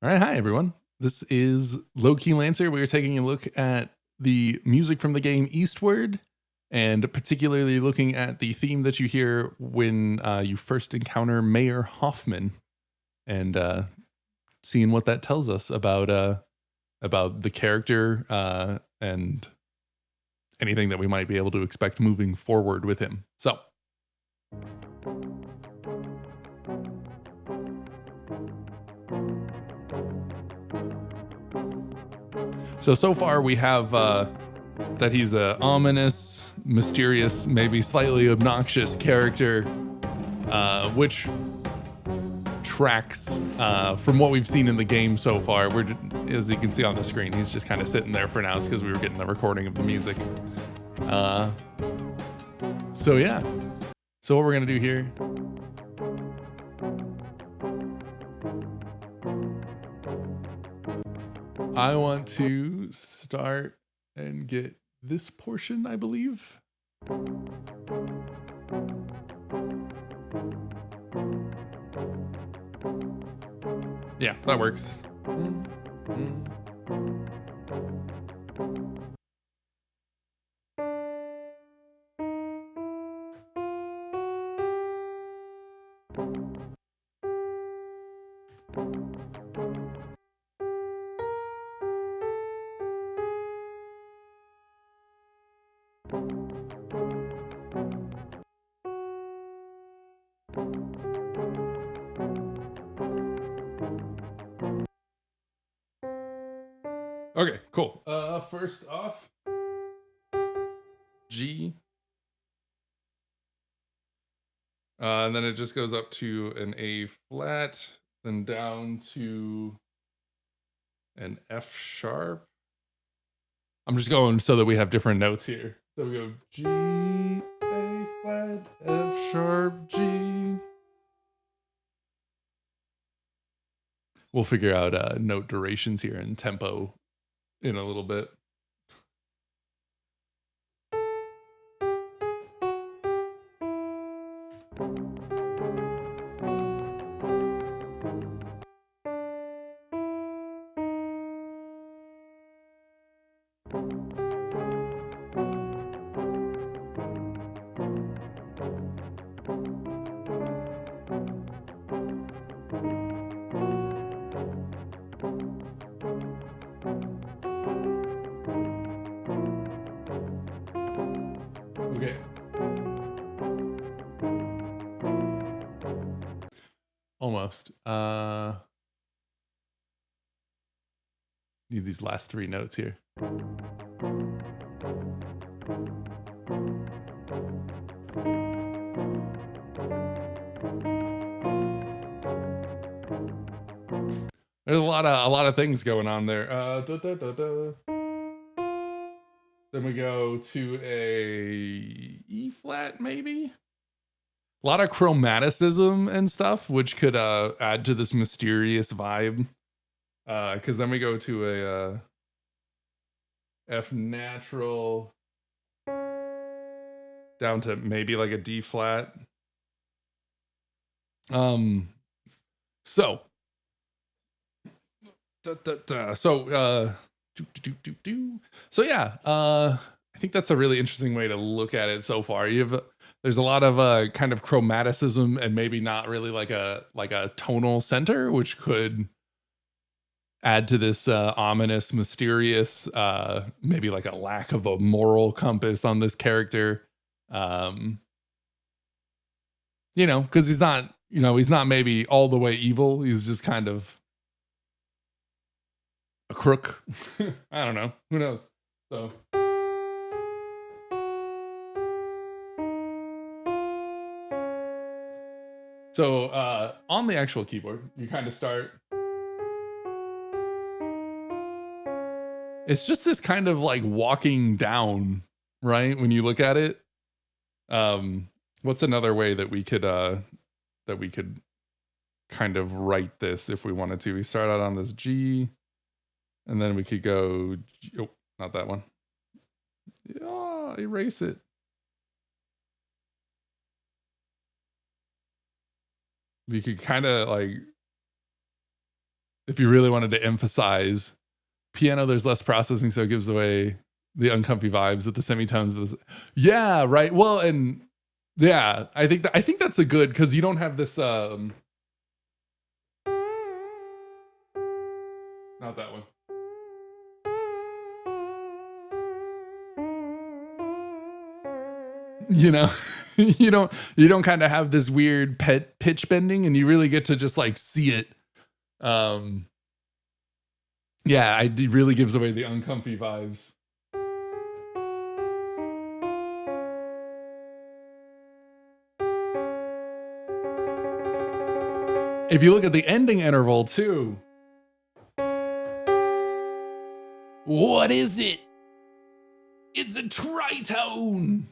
All right, hi everyone. This is Low Key Lancer. We are taking a look at the music from the game Eastward, and particularly looking at the theme that you hear when you first encounter Mayor Hoffman, and seeing what that tells us about the character and anything that we might be able to expect moving forward with him. So far we have that he's a ominous, mysterious, maybe slightly obnoxious character, which tracks from what we've seen in the game so far. As you can see on the screen, he's just kind of sitting there for now. It's because we were getting the recording of the music. So yeah. So what we're gonna do here. I want to start and get this portion, I believe. Yeah, that works. Okay, cool. First off, G. And then it just goes up to an A flat, then down to an F sharp. I'm just going so that we have different notes here. So we go G, A flat, F sharp, G. We'll figure out note durations here and tempo in a little bit. Okay. Almost. Need these last three notes here. There's a lot of things going on there. Then we go to a E flat, maybe. A lot of chromaticism and stuff, which could add to this mysterious vibe. Because then we go to a F natural down to maybe like a D flat. So yeah, I think that's a really interesting way to look at it so far. There's a lot of kind of chromaticism and maybe not really like a tonal center, which could add to this ominous, mysterious, maybe like a lack of a moral compass on this character. Because he's not maybe all the way evil. He's just kind of a crook. I don't know. Who knows? So on the actual keyboard, you kind of start. It's just this kind of like walking down, right? When you look at it. What's another way that we could kind of write this if we wanted to? We start out on this G, and then we could go, oh, not that one. Yeah, erase it. We could kind of like if you really wanted to emphasize piano, there's less processing, so it gives away the uncomfy vibes with the semitones. Yeah, right. Well, and yeah, I think that's a good, because you don't have this. Not that one. You know, you don't kind of have this weird pitch bending, and you really get to just like see it. Yeah, it really gives away the uncomfy vibes. If you look at the ending interval too, what is it? It's a tritone.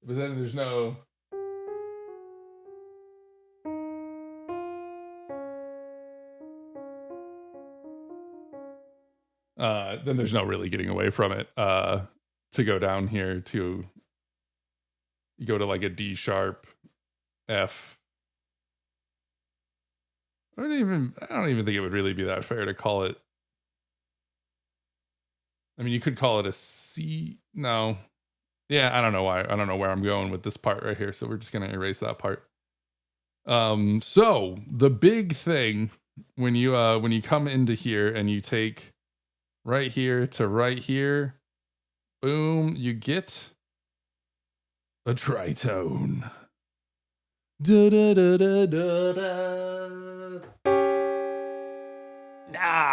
But then there's no. Then there's no really getting away from it. To go down here to, you go to like a D sharp, F. I don't even think it would really be that fair to call it. I mean, you could call it a C. No. Yeah, I don't know why. I don't know where I'm going with this part right here. So we're just going to erase that part. So the big thing when you come into here and you take right here to right here, boom, you get a tritone. Da, da, da, da, da, da.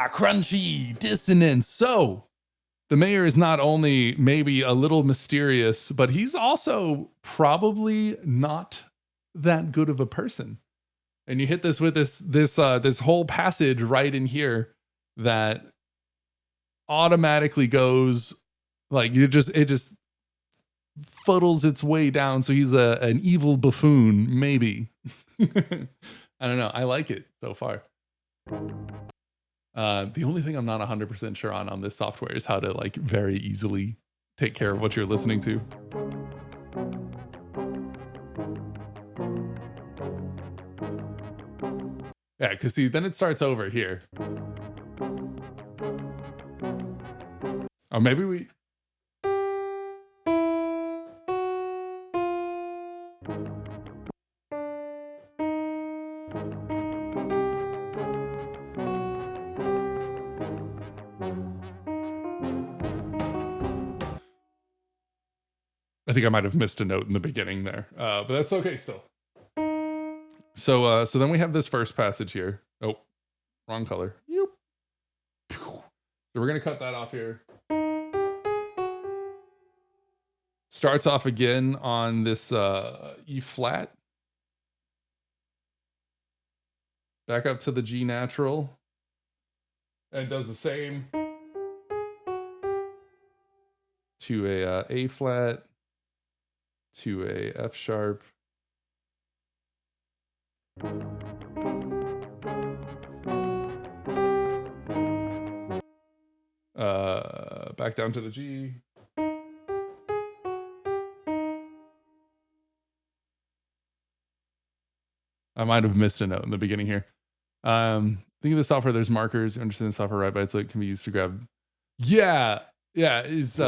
Crunchy dissonance. So the mayor is not only maybe a little mysterious, but he's also probably not that good of a person. And you hit this with this whole passage right in here that automatically goes like, it just fuddles its way down. So he's an evil buffoon, maybe. I don't know. I like it so far. The only thing I'm not 100% sure on this software is how to like very easily take care of what you're listening to. Yeah, because see, then it starts over here. Oh, maybe we... I think I might have missed a note in the beginning there, but that's okay still. So then we have this first passage here. Oh, wrong color. Yep. So we're gonna cut that off here. Starts off again on this E flat. Back up to the G natural. And does the same to a flat, to a F sharp. Back down to the G. I might have missed a note in the beginning here. Think of the software, there's markers, you understand the software right by it, so it can be used to grab. Yeah, is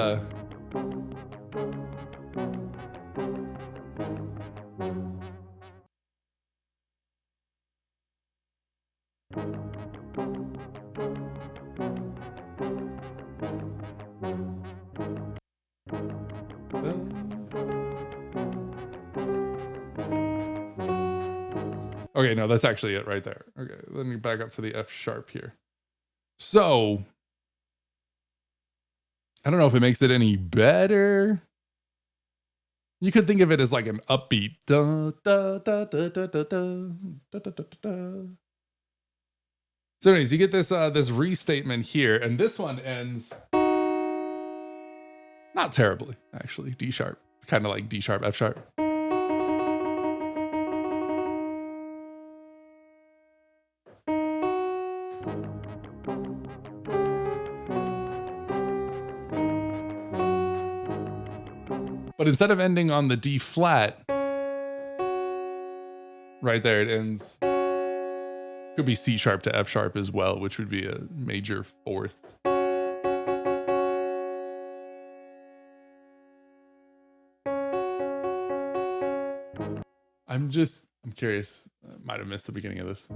okay, no, that's actually it right there. Okay, let me back up to the F sharp here. So, I don't know if it makes it any better. You could think of it as like an upbeat. Da, da, da, da, da, da, da, da, da, da, da. So anyways, you get this this restatement here, and this one ends not terribly, actually. D sharp, kind of like D sharp, F sharp. But instead of ending on the D flat, right there it ends. Could be C sharp to F sharp as well, which would be a major fourth. I'm curious. I might have missed the beginning of this.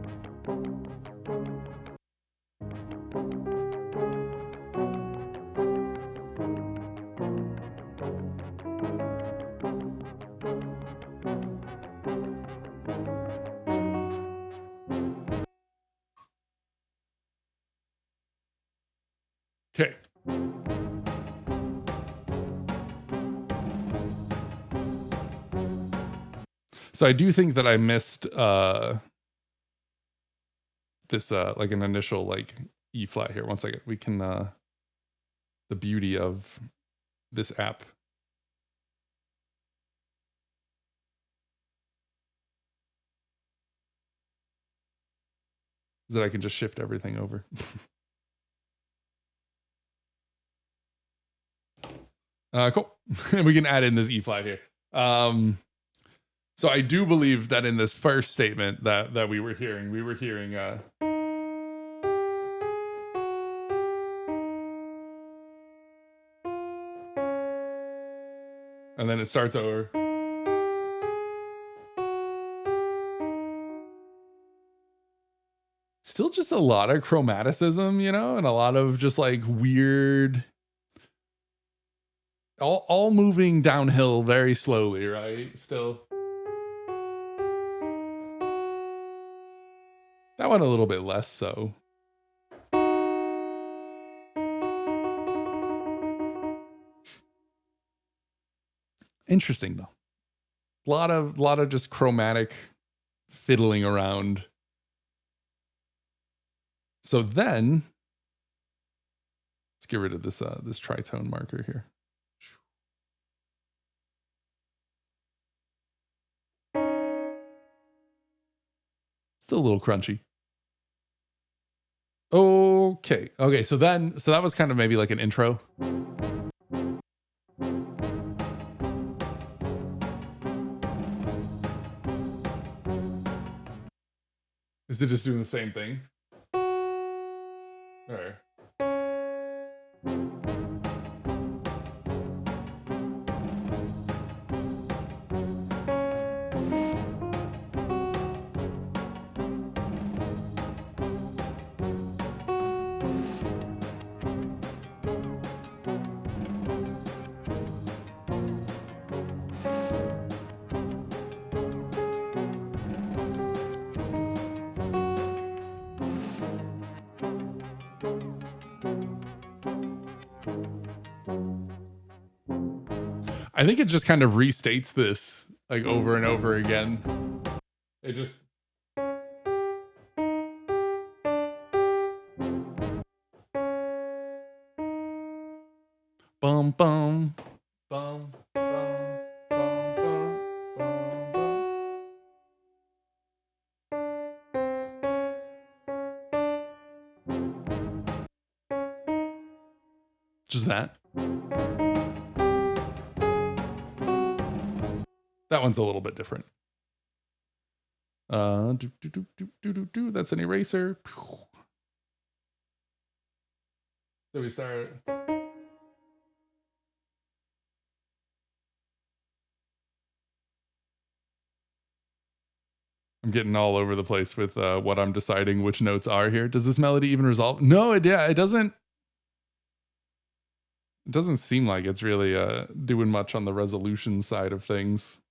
Okay. So I do think that I missed this like an initial like E flat here. One second. We can the beauty of this app. Is that I can just shift everything over. Cool. And we can add in this E flat here. So I do believe that in this first statement that we were hearing and then it starts over. Still just a lot of chromaticism, you know, and a lot of just like weird, all moving downhill very slowly, right? Still. That one a little bit less so. Interesting though. A lot of just chromatic fiddling around. So then let's get rid of this this tritone marker here. Still a little crunchy. Okay. So that was kind of maybe like an intro. Is it just doing the same thing? All right. I think it just kind of restates this like over and over again. It just bum bum bum bum bum bum bum. Just that. That one's a little bit different. That's an eraser. So we start. I'm getting all over the place with what I'm deciding which notes are here. Does this melody even resolve? No, it doesn't. It doesn't seem like it's really doing much on the resolution side of things.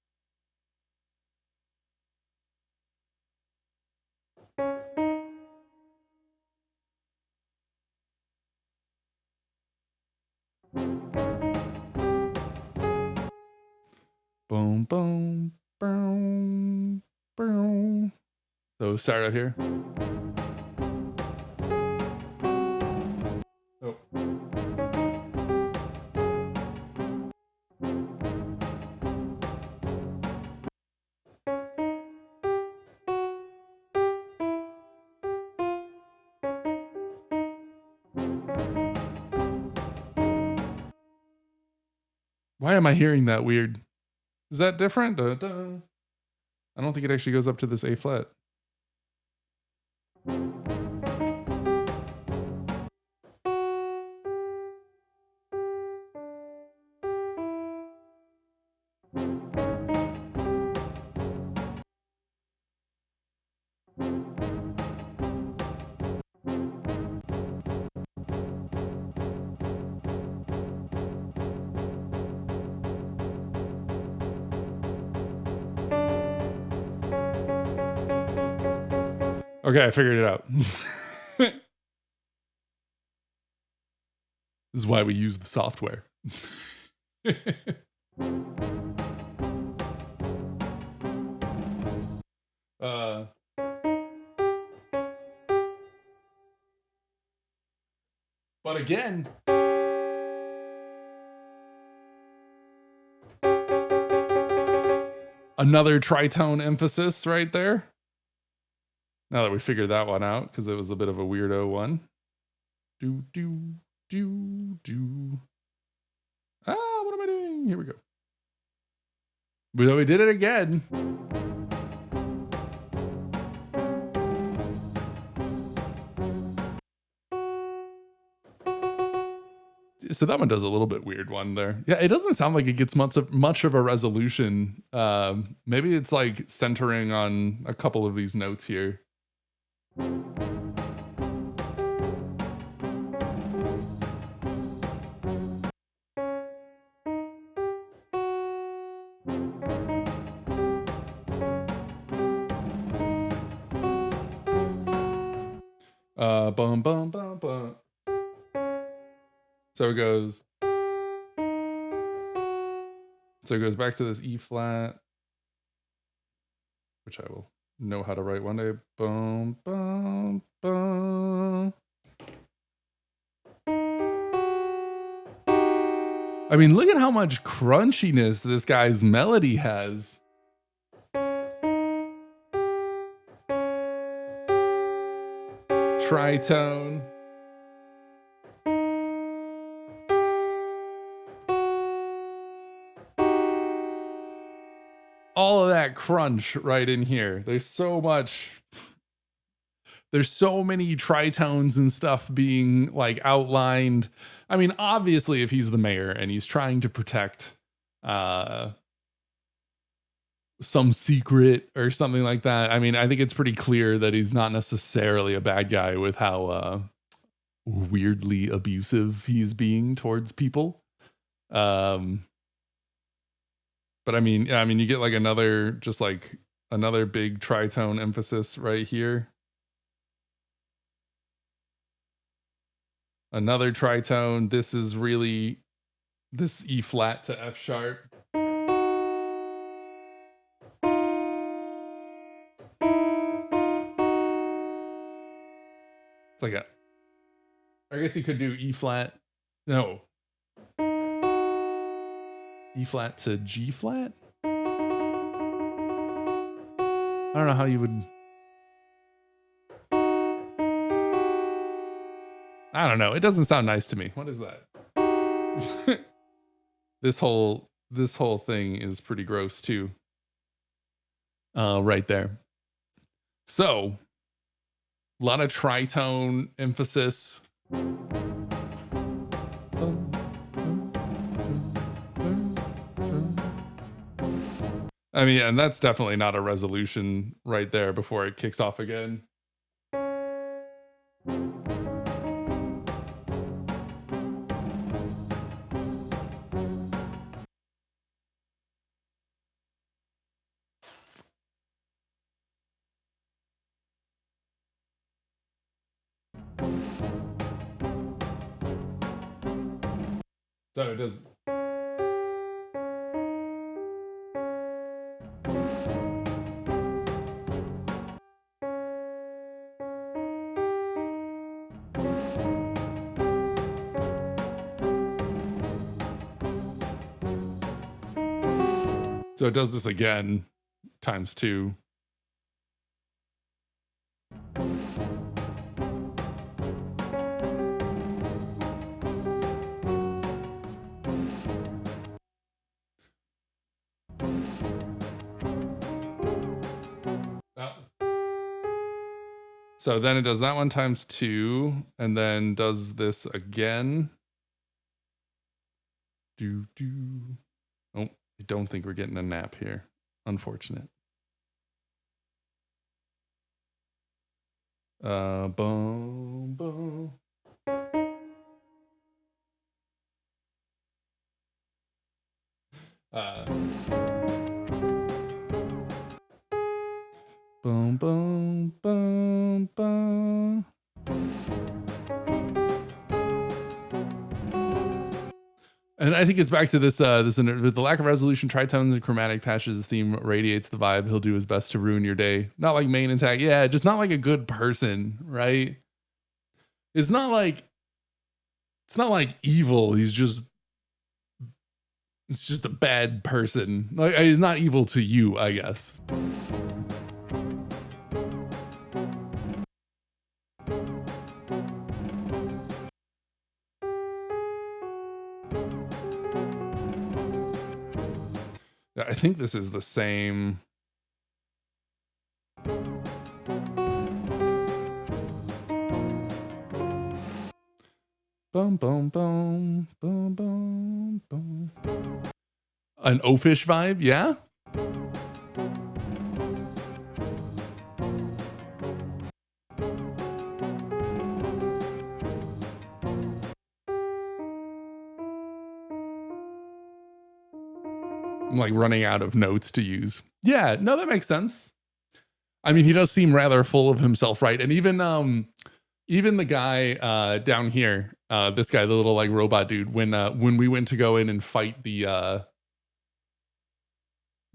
Boom, boom, boom, boom. So start out here. Oh. Why am I hearing that weird? Is that different? I don't think it actually goes up to this A flat. Okay, I figured it out. This is why we use the software. But again, another tritone emphasis right there. Now that we figured that one out, because it was a bit of a weirdo one. Do, do, do, do. Ah, what am I doing? Here we go. We did it again. So that one does a little bit weird one there. Yeah, it doesn't sound like it gets much of a resolution. Maybe it's like centering on a couple of these notes here. Bum, bum, bum, bum. So it goes back to this E flat, which I will know how to write one day. Bum, bum, bum. I mean, look at how much crunchiness this guy's melody has. Tritone. All of that crunch right in here. There's so many tritones and stuff being like outlined. I mean, obviously, if he's the mayor and he's trying to protect some secret or something like that, I mean, I think it's pretty clear that he's not necessarily a bad guy with how weirdly abusive he's being towards people. But I mean, yeah, I mean, you get like another big tritone emphasis right here. Another tritone. This is really this E flat to F sharp. It's like I guess you could do E flat. No. E flat to G flat? I don't know how you would. I don't know. It doesn't sound nice to me. What is that? This whole thing is pretty gross too. Right there. So, a lot of tritone emphasis. I mean, and that's definitely not a resolution right there before it kicks off again. So it does. So it does this again, times 2. So then it does that one times 2, and then does this again. Oh, I don't think we're getting a nap here. Unfortunate. Boom, boom. Boom, boom, boom, boom. And I think it's back to this, with the lack of resolution, tritones and chromatic patches, theme radiates the vibe. He'll do his best to ruin your day. Not like main attack. Yeah, just not like a good person, right? It's not like evil. It's just a bad person. Like, he's not evil to you, I guess. I think this is the same. Boom, boom, boom, boom, boom, boom. An oafish vibe, yeah? I'm like running out of notes to use. Yeah, no, that makes sense. I mean, he does seem rather full of himself, right? And even the guy down here, this guy, the little like robot dude, when we went to go in and fight the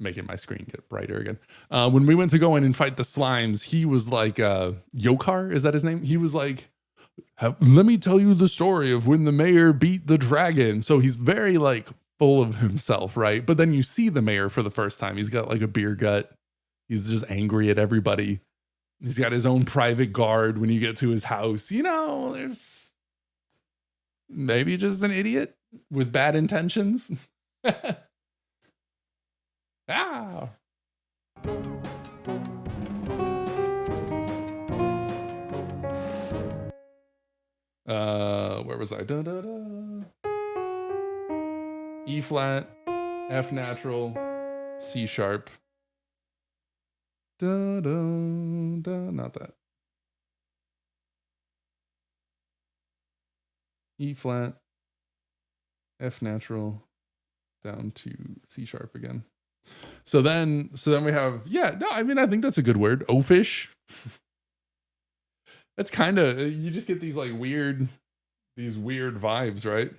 making my screen get brighter again. When we went to go in and fight the slimes, he was like Yokar, is that his name? He was like, let me tell you the story of when the mayor beat the dragon. So he's very like full of himself, right? But then you see the mayor for the first time. He's got like a beer gut. He's just angry at everybody. He's got his own private guard when you get to his house. You know, there's maybe just an idiot with bad intentions. Ah. Where was I? Da, da, da. E flat, F natural, C sharp. Da, da, da, not that. E flat, F natural, down to C sharp again. So then we have, yeah, no, I mean, I think that's a good word. Oafish. That's kind of, you just get these like weird vibes, right?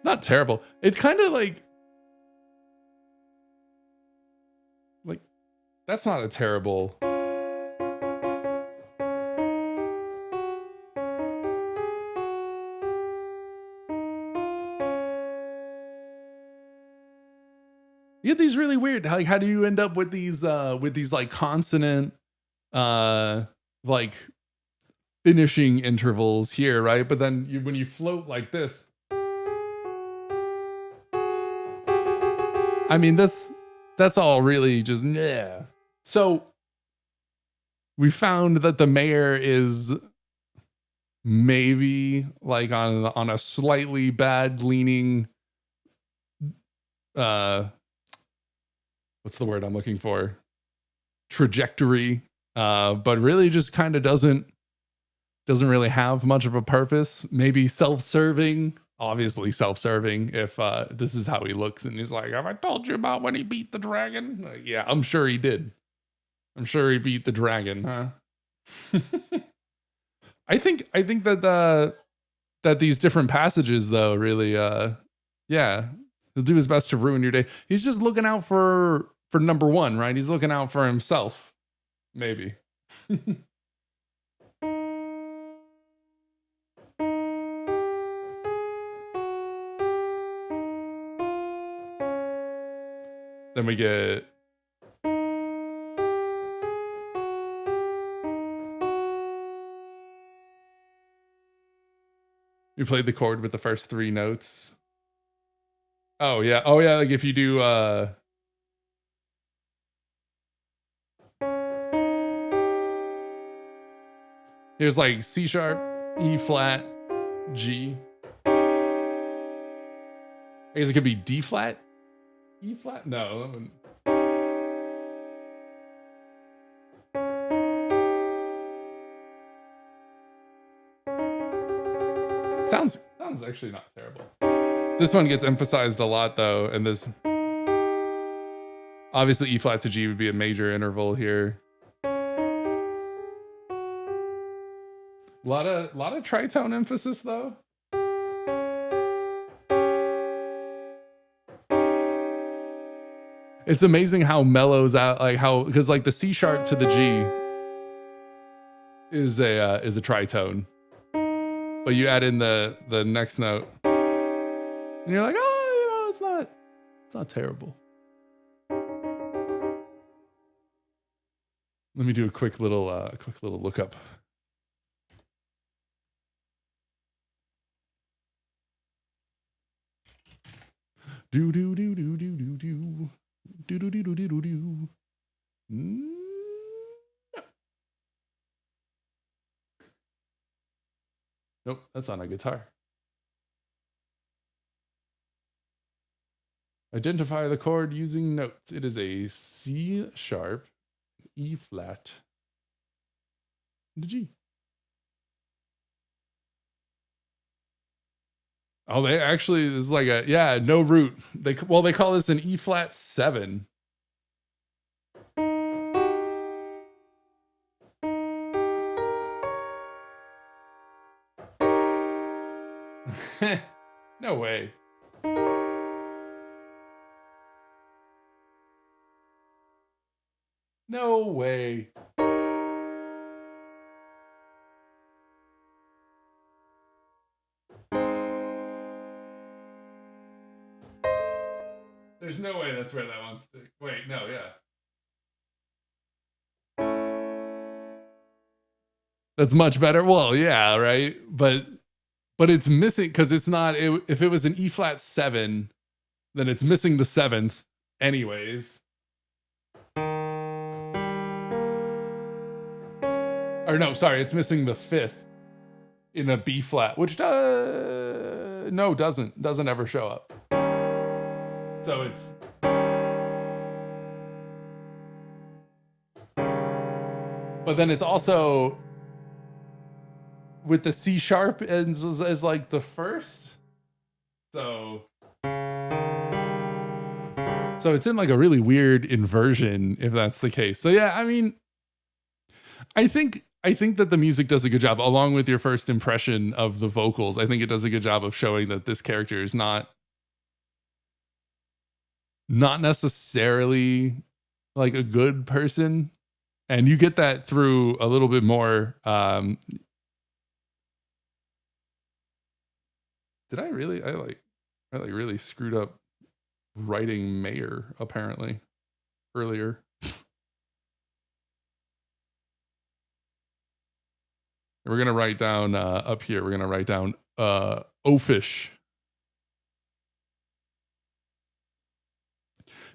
Not terrible. It's kind of like that's not a terrible. You get these really weird, like, how do you end up with these like consonant like finishing intervals here, right? But then when you float like this, I mean, that's all really just, yeah. So we found that the mayor is maybe like on a slightly bad leaning, what's the word I'm looking for? Trajectory, but really just kind of doesn't really have much of a purpose. Maybe self-serving. Obviously self-serving if this is how he looks and he's like, have I told you about when he beat the dragon? Yeah, I'm sure he did. I'm sure he beat the dragon, huh? I think that these different passages though really yeah, he'll do his best to ruin your day. He's just looking out for number one, right? He's looking out for himself. Maybe. Then we get You played the chord with the first 3 notes. Oh yeah. Oh yeah, like if you do here's like C sharp, E flat, G. I guess it could be D flat, E flat. No, that wouldn't. Sounds actually not terrible. This one gets emphasized a lot though, and this obviously E flat to G would be a major interval here. A lot of tritone emphasis though. It's amazing how mellows out, like how, because like the C sharp to the G is a tritone, but you add in the next note, and you're like, oh, it's not terrible. Let me do a quick little lookup. Do do do do do do do. Do do do do do do do. No. Nope, that's on a guitar. Identify the chord using notes. It is a C sharp, E flat, and a G. Oh, they actually, this is like no root. They call this an E flat 7. No way. No way. There's no way that's where that wants to. Wait, no, yeah. That's much better. Well, yeah, right. But it's missing because it's not. If it was an E flat 7, then it's missing the 7th, anyways. Or no, sorry, it's missing the 5th in a B flat, which doesn't ever show up. So it's. But then it's also with the C sharp as like the first. So it's in like a really weird inversion if that's the case. So yeah, I mean, I think that the music does a good job, along with your first impression of the vocals. I think it does a good job of showing that this character is not necessarily like a good person. And you get that through a little bit more. Did I really? I really screwed up writing Mayor apparently earlier. We're gonna write down up here. We're gonna write down oafish.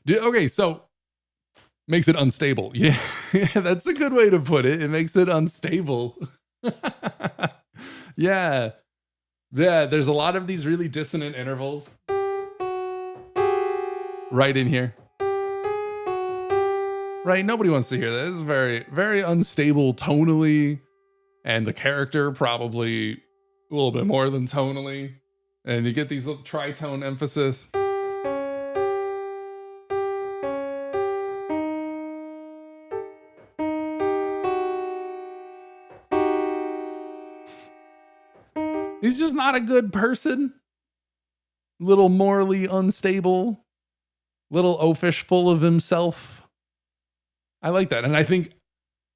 Okay, so makes it unstable. Yeah, that's a good way to put it. It makes it unstable. Yeah. There's a lot of these really dissonant intervals right in here. Right, nobody wants to hear that. This is very, very unstable tonally, and the character probably a little bit more than tonally. And you get these little tritone emphasis. He's just not a good person. Little morally unstable. Little oafish, full of himself. I like that. And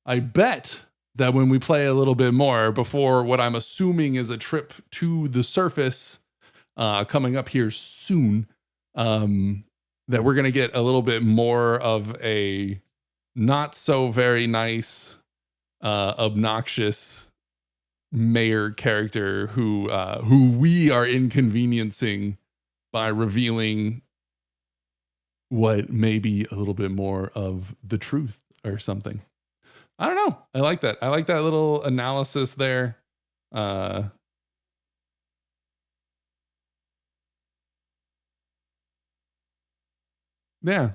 I bet that when we play a little bit more before what I'm assuming is a trip to the surface coming up here soon, that we're going to get a little bit more of a not so very nice, obnoxious mayor character who we are inconveniencing by revealing what may be a little bit more of the truth or something. I don't know. I like that. I like that little analysis there. Yeah,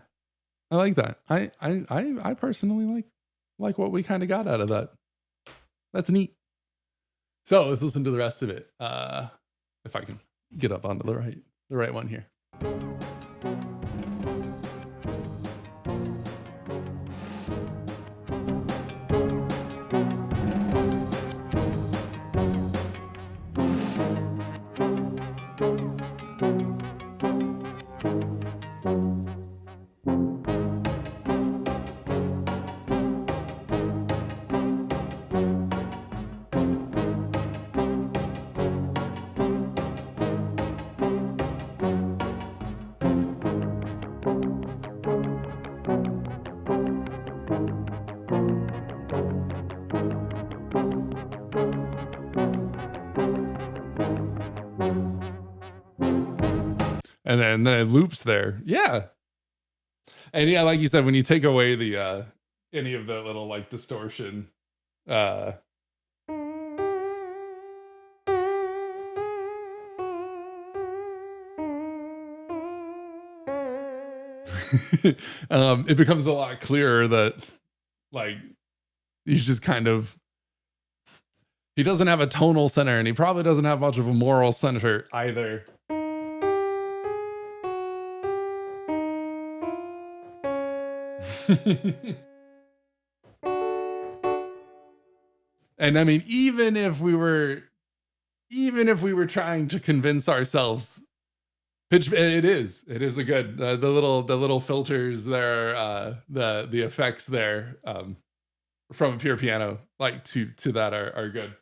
I like that. I personally like what we kind of got out of that. That's neat. So let's listen to the rest of it. If I can get up onto the right one here. And then it loops there. Yeah. And yeah, like you said, when you take away the any of the little like distortion, it becomes a lot clearer that like he's just kind of, he doesn't have a tonal center, and he probably doesn't have much of a moral center either. And I mean, even if we were trying to convince ourselves, it is a good the little filters there, the effects there, from a pure piano like to that are good.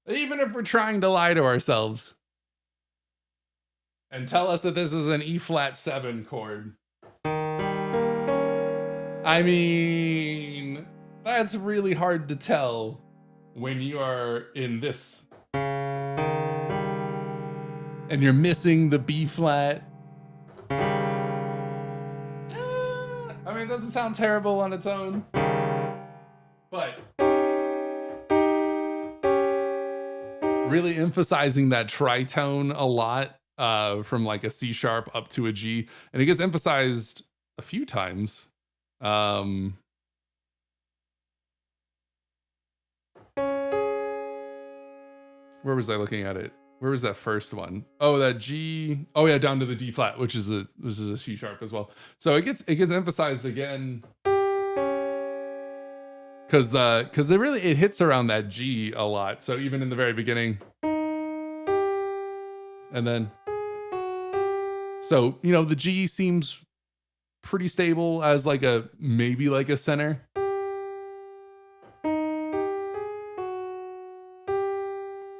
Even if we're trying to lie to ourselves and tell us that this is an E flat 7 chord. I mean, that's really hard to tell when you are in this and you're missing the B flat. I mean, it doesn't sound terrible on its own, but really emphasizing that tritone a lot, from like a C sharp up to a G, and it gets emphasized a few times. Where was I looking at it? Where was that first one? Oh, that G. Oh yeah, down to the D flat, which is a C sharp as well. So it gets emphasized again because it hits around that G a lot. So even in the very beginning, and then, so the G seems pretty stable as like maybe like a center.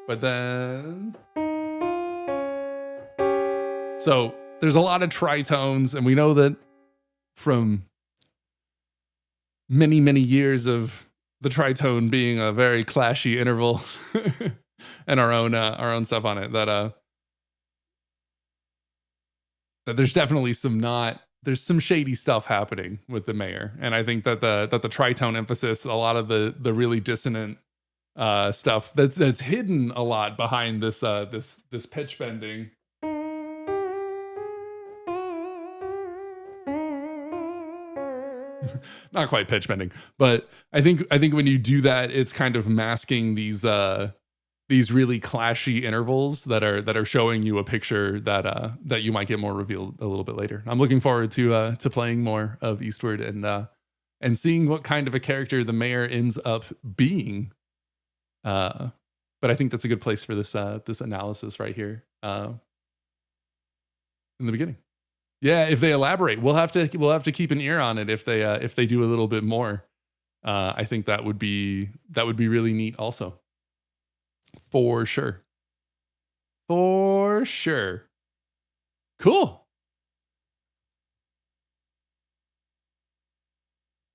But then, so there's a lot of tritones, and we know that from many, many years of the tritone being a very clashy interval and our own stuff on it, that there's definitely there's some shady stuff happening with the mayor. And I think that the tritone emphasis, a lot of the really dissonant stuff that's hidden a lot behind this pitch bending. Not quite pitch bending, but I think when you do that, it's kind of masking these really clashy intervals that are showing you a picture that you might get more revealed a little bit later. I'm looking forward to playing more of Eastward and seeing what kind of a character the mayor ends up being. But I think that's a good place for this analysis right here, in the beginning. Yeah, if they elaborate, we'll have to keep an ear on it if they do a little bit more. I think that would be really neat also. For sure. Cool.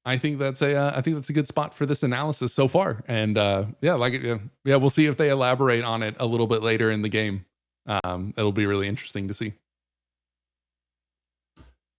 I think that's a good spot for this analysis so far. And yeah, like yeah, we'll see if they elaborate on it a little bit later in the game. It'll be really interesting to see.